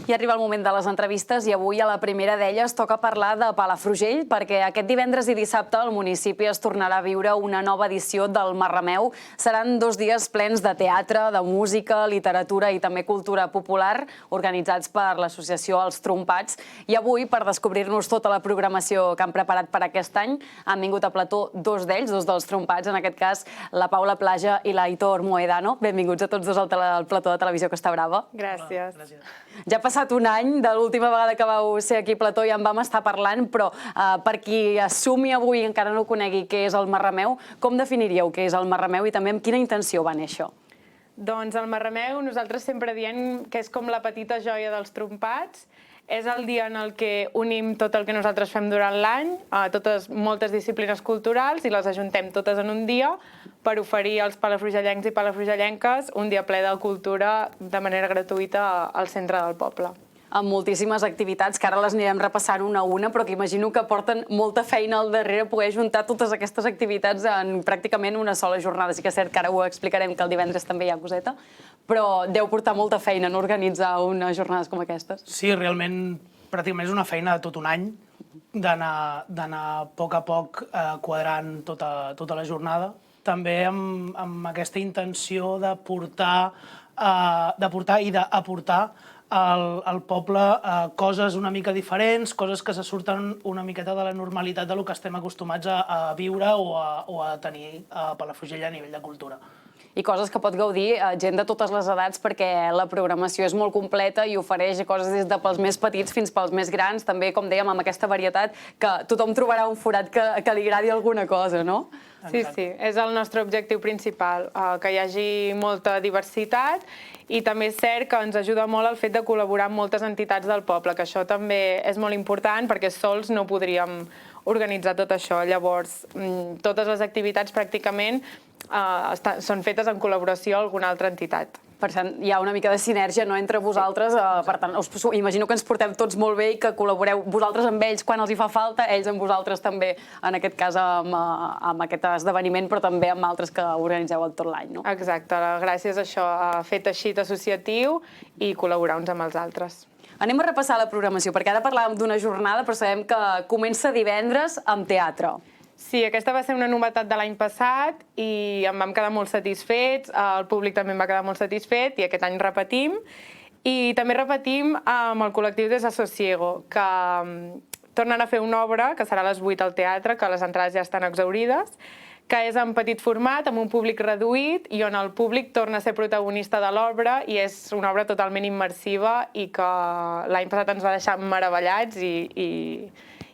I arriba el moment de les entrevistes i avui a la primera d'elles toca parlar de Palafrugell perquè aquest divendres i dissabte el municipi es tornarà a viure una nova edició del Marrameu. Seran 2 dies plens de teatre, de música, literatura i també cultura popular organitzats per l'associació Els Trompats. I avui, per descobrir-nos tota la programació que han preparat per aquest any, han vingut a plató 2 d'ells, 2 dels Trompats, en aquest cas la Paula Plaja i l'Aitor Mohedano. Benvinguts a tots dos al plató de Televisió Costa Brava. Gràcies. Ja ha passat un any de l'última vegada que vau ser aquí a plató i en vam estar parlant, però per qui assumi avui i encara no conegui què és el Marrameu, com definiríeu què és el Marrameu i també amb quina intenció va néixer? Doncs el Marrameu nosaltres sempre diem que és com la petita joia dels trompats. És el dia en el que unim tot el que nosaltres fem durant l'any, moltes disciplines culturals, i les ajuntem totes en un dia per oferir als palafrugellencs i palafrugellenques un dia ple de cultura de manera gratuïta al centre del poble. Amb moltíssimes activitats, que ara les anirem repassant una a una, però que imagino que porten molta feina al darrere poder juntar totes aquestes activitats en pràcticament una sola jornada. Sí que és cert que ara ho explicarem, que el divendres també hi ha coseta, però deu portar molta feina en organitzar unes jornades com aquestes. Sí, realment pràcticament és una feina de tot un any, d'anar a poc quadrant tota la jornada. També amb aquesta intenció de portar i d'aportar al poble coses una mica diferents, coses que se surten una miqueta de la normalitat del que estem acostumats a viure o a tenir a Palafrugell a nivell de cultura. I coses que pot gaudir gent de totes les edats perquè la programació és molt completa i ofereix coses des de pels més petits fins pels més grans, també, com dèiem, amb aquesta varietat que tothom trobarà un forat que li agradi alguna cosa, no? Sí, és el nostre objectiu principal, que hi hagi molta diversitat, i també és cert que ens ajuda molt el fet de col·laborar amb moltes entitats del poble, que això també és molt important perquè sols no podríem organitzar tot això. Llavors, totes les activitats pràcticament són fetes en col·laboració amb alguna altra entitat. Per tant, hi ha una mica de sinergia entre vosaltres, per tant, imagino que ens portem tots molt bé i que col·laboreu vosaltres amb ells quan els hi fa falta, ells amb vosaltres també, en aquest cas amb aquest esdeveniment, però també amb altres que organitzeu tot l'any, no? Exacte, gràcies a això, fer teixit associatiu i col·laborar uns amb els altres. Anem a repassar la programació, perquè ara parlàvem d'una jornada, però sabem que comença divendres amb teatre. Sí, aquesta va ser una novetat de l'any passat i en vam quedar molt satisfets, el públic també en va quedar molt satisfet i aquest any repetim. I també repetim amb el col·lectiu Desasosiego, que tornen a fer una obra que serà a les 8 al teatre, que les entrades ja estan exhaurides, que és en petit format, amb un públic reduït i on el públic torna a ser protagonista de l'obra i és una obra totalment immersiva i que l'any passat ens va deixar meravellats i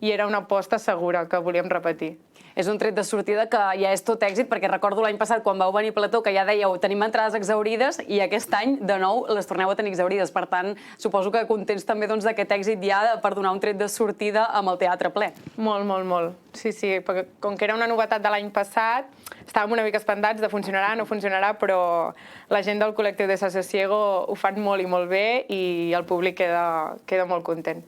era una aposta segura que volíem repetir. És un tret de sortida que ja és tot èxit, perquè recordo l'any passat, quan vau venir a plató, que ja dèieu tenim entrades exhaurides i aquest any, de nou, les torneu a tenir exhaurides. Per tant, suposo que contents també d'aquest èxit ja per donar un tret de sortida amb el teatre ple. Molt, molt, molt. Sí, perquè com que era una novetat de l'any passat, estàvem una mica espantats de funcionarà, no funcionarà, però la gent del col·lectiu Desasosiego ho fan molt i molt bé i el públic queda molt content.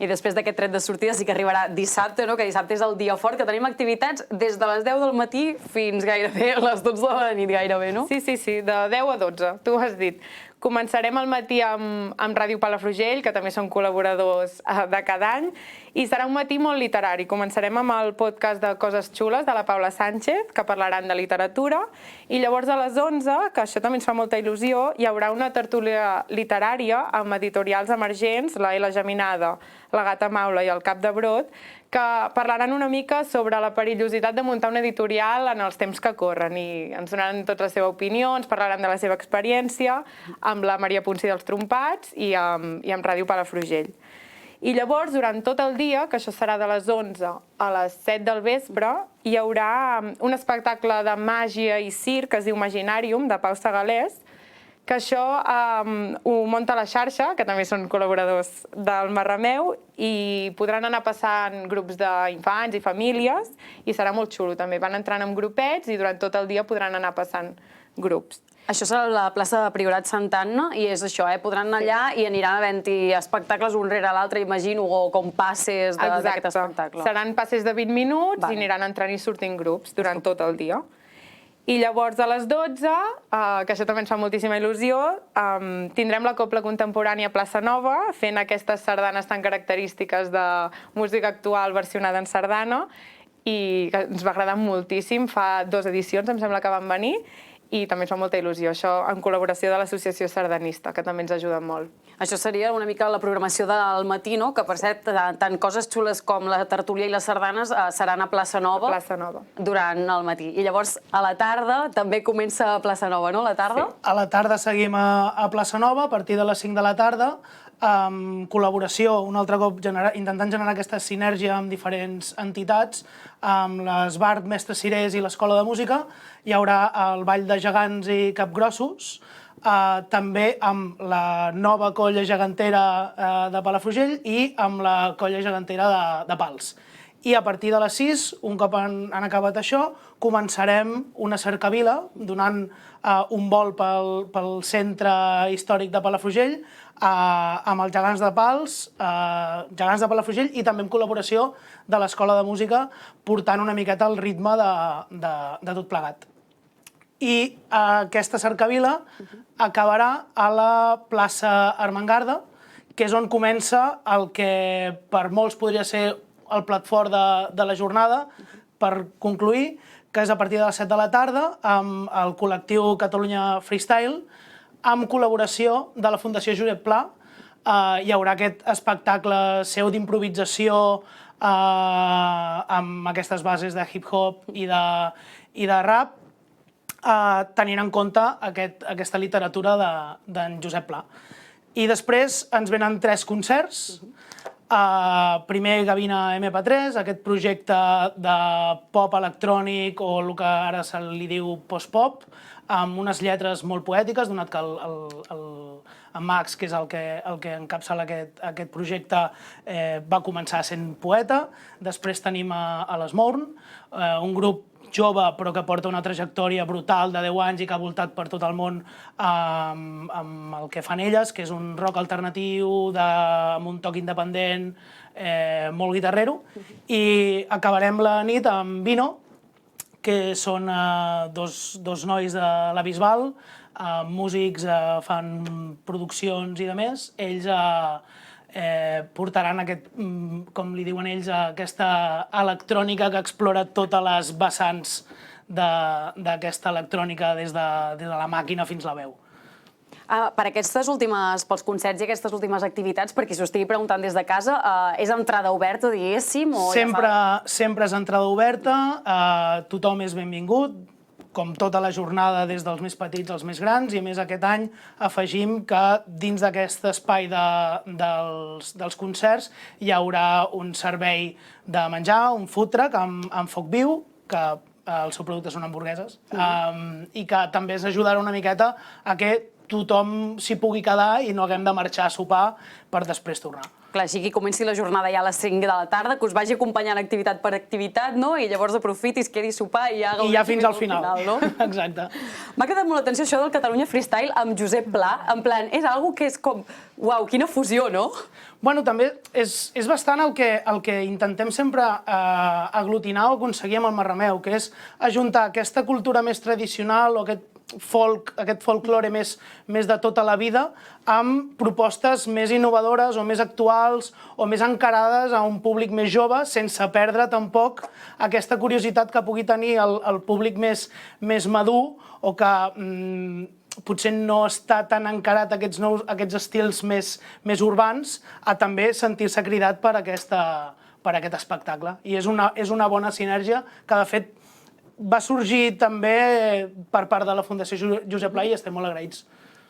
I després d'aquest tret de sortida sí que arribarà dissabte, no? Que dissabte és el dia fort, que tenim activitats des de les 10 del matí fins gairebé a les 12 de la nit, gairebé, no? Sí, de 10 a 12, tu ho has dit. Començarem al matí amb Ràdio Palafrugell, que també són col·laboradors de cada any, i serà un matí molt literari. Començarem amb el podcast de Coses Xules, de la Paula Sánchez, que parlaran de literatura, i llavors a les 11, que això també ens fa molta il·lusió, hi haurà una tertúlia literària amb editorials emergents, la L. Geminada, la Gata Maula i el Cap de Brot, que parlaran una mica sobre la perillositat de muntar una editorial en els temps que corren i ens donaran tota la seva opinió, ens parlaran de la seva experiència amb la Maria Puncí dels Trompats i amb Ràdio Palafrugell. I llavors, durant tot el dia, que això serà de les 11 a les 7 del vespre, hi haurà un espectacle de màgia i circ que es diu Maginàrium, de Pau Segalés, que això ho munta la xarxa, que també són col·laboradors del Marrameu, i podran anar passant grups d'infants i famílies, i serà molt xulo també. Van entrant en grupets i durant tot el dia podran anar passant grups. Això serà a la plaça de Priorat Santa Anna i és això, podran anar allà i aniran havent-hi espectacles un rere l'altre, imagino, o com passes d'aquest espectacle. Seran passes de 20 minuts i aniran entrant i sortint grups durant tot el dia. I llavors a les 12, que això també ens fa moltíssima il·lusió, tindrem la Cobla Contemporània a Plaça Nova, fent aquestes sardanes tan característiques de música actual versionada en sardana, i que ens va agradar moltíssim. Fa 2 edicions, em sembla que van venir, i també ens fa molta il·lusió, això en col·laboració de l'Associació Sardanista, que també ens ajuda molt. Això seria una mica la programació del matí, no? Que, per cert, tant coses xules com la tertúlia i les sardanes seran a Plaça Nova. Plaça Nova. Durant el matí. I llavors, a la tarda, també comença a Plaça Nova, no? A la tarda? Sí. A la tarda seguim a Plaça Nova, a partir de les 5 de la tarda, amb col·laboració, un altre cop intentant generar aquesta sinergia amb diferents entitats, amb l'Esbart Mestre Cirés i l'Escola de Música. Hi haurà el Ball de Gegants i Capgrossos, també amb la nova colla gegantera de Palafrugell i amb la colla gegantera de Pals. I a partir de les 6, un cop han acabat això, començarem una cercavila donant un vol pel centre històric de Palafrugell amb els gegants de Pals, gegants de Palafrugell i també en col·laboració de l'Escola de Música, portant una miqueta el ritme de tot plegat. I aquesta cercavila acabarà a la plaça Armengarda, que és on comença el que per molts podria ser el plat fort de la jornada, per concluir, que és a partir de les 7 de la tarda, amb el col·lectiu Catalunya Freestyle, amb col·laboració de la Fundació Josep Pla. Hi haurà aquest espectacle seu d'improvisació amb aquestes bases de hip-hop i de rap, tenint en compte aquesta literatura d'en Josep Pla. I després ens venen 3 concerts. Primer Gavina MP3, aquest projecte de pop electrònic o el que ara se li diu post-pop, amb unes lletres molt poètiques, donat que en Max, que és el que encapçala aquest projecte, va començar sent poeta. Després tenim a l'Esmorn, un grup jove però que porta una trajectòria brutal de 10 anys i que ha voltat per tot el món amb el que fan elles, que és un rock alternatiu amb un toc independent, molt guitarrero. I acabarem la nit amb Vino, que són dos nois de la Bisbal, músics, fan produccions i demés. Ells portaran com li diuen ells, aquesta electrònica que explora totes les vessants d'aquesta electrònica des de la màquina fins la veu. Pels concerts i aquestes últimes activitats, per qui s'ho estigui preguntant des de casa, és entrada oberta, diguéssim? Sempre és entrada oberta, tothom és benvingut, com tota la jornada, des dels més petits als més grans, i a més aquest any afegim que dins d'aquest espai dels concerts hi haurà un servei de menjar, un food truck amb foc viu, que el seu producte són hamburgueses, i que també ens ajudarà una miqueta a que tothom s'hi pugui quedar i no haguem de marxar a sopar per després tornar. Clar, així que comenci la jornada ja a les 5 de la tarda, que us vagi acompanyant activitat per activitat, no? I llavors aprofiti, es quedi a sopar i ja... I ja fins al final, no? Exacte. M'ha quedat molt l'atenció això del Catalunya Freestyle amb Josep Pla, en plan, és algo que és com, uau, quina fusió, no? Bueno, també és bastant el que intentem sempre aglutinar o aconseguir amb el Marrameu, que és ajuntar aquesta cultura més tradicional o aquest folklore més de tota la vida amb propostes més innovadores o més actuals o més encarades a un públic més jove, sense perdre tampoc aquesta curiositat que pugui tenir el públic més madur o que potser no està tan encarat a aquests estils més urbans, a també sentir-se cridat per aquest espectacle. I és una bona sinergia que, de fet, va sorgir també per part de la Fundació Josep Pla i estem molt agraïts.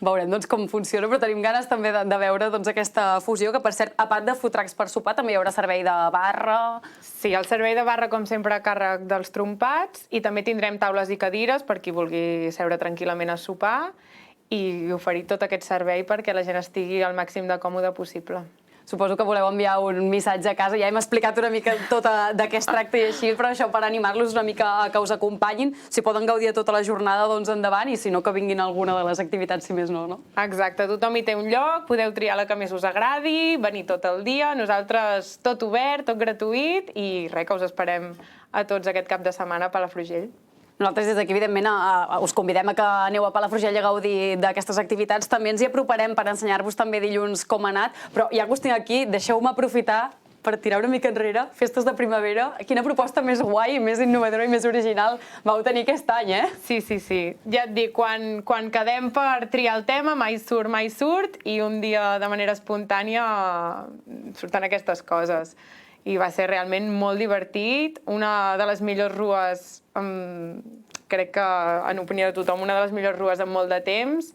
Veurem doncs, com funciona, però tenim ganes també de veure aquesta fusió, que per cert, a part de food trucks per sopar, també hi haurà servei de barra... Sí, el servei de barra, com sempre, a càrrec dels trompats, i també tindrem taules i cadires per qui vulgui seure tranquil·lament a sopar i oferir tot aquest servei perquè la gent estigui al màxim de còmode possible. Suposo que voleu enviar un missatge a casa. Ja hem explicat una mica tot de què es tracta i així, però això per animar-los una mica a que us acompanyin. Si poden gaudir de tota la jornada, doncs endavant, i si no, que vinguin a alguna de les activitats, si més no, no? Exacte, tothom hi té un lloc, podeu triar la que més us agradi, venir tot el dia, nosaltres tot obert, tot gratuït, i res, que us esperem a tots aquest cap de setmana a Palafrugell. Nosaltres des d'aquí, evidentment, us convidem a que aneu a Palafrugell a gaudir d'aquestes activitats. També ens hi aproparem per ensenyar-vos també dilluns com ha anat, però ja que us tinc aquí, deixeu-me aprofitar per tirar una mica enrere, festes de primavera. Quina proposta més guai, més innovadora i més original vau tenir aquest any, eh? Sí. Ja et dic, quan quedem per triar el tema, mai surt, i un dia de manera espontània surten aquestes coses. I va ser realment molt divertit. Una de les millors rues, crec que en opinió de tothom, una de les millors rues en molt de temps.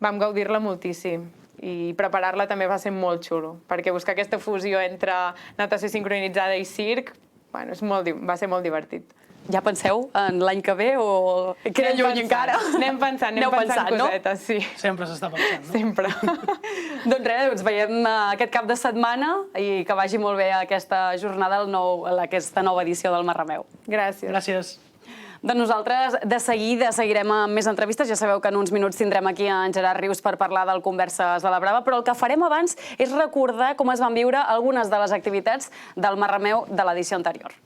Vam gaudir-la moltíssim. I preparar-la també va ser molt xulo, perquè buscar aquesta fusió entre natació sincronitzada i circ, bueno, va ser molt divertit. Ja penseu en l'any que ve o queda lluny encara? Anem pensant cosetes, sí. Sempre s'està pensant, no? Sempre. Doncs res, ens veiem aquest cap de setmana i que vagi molt bé aquesta jornada, aquesta nova edició del Marrameu. Gràcies. Gràcies. Doncs nosaltres de seguida seguirem amb més entrevistes. Ja sabeu que en uns minuts tindrem aquí en Gerard Rius per parlar del Converses de la Brava, però el que farem abans és recordar com es van viure algunes de les activitats del Marrameu de l'edició anterior.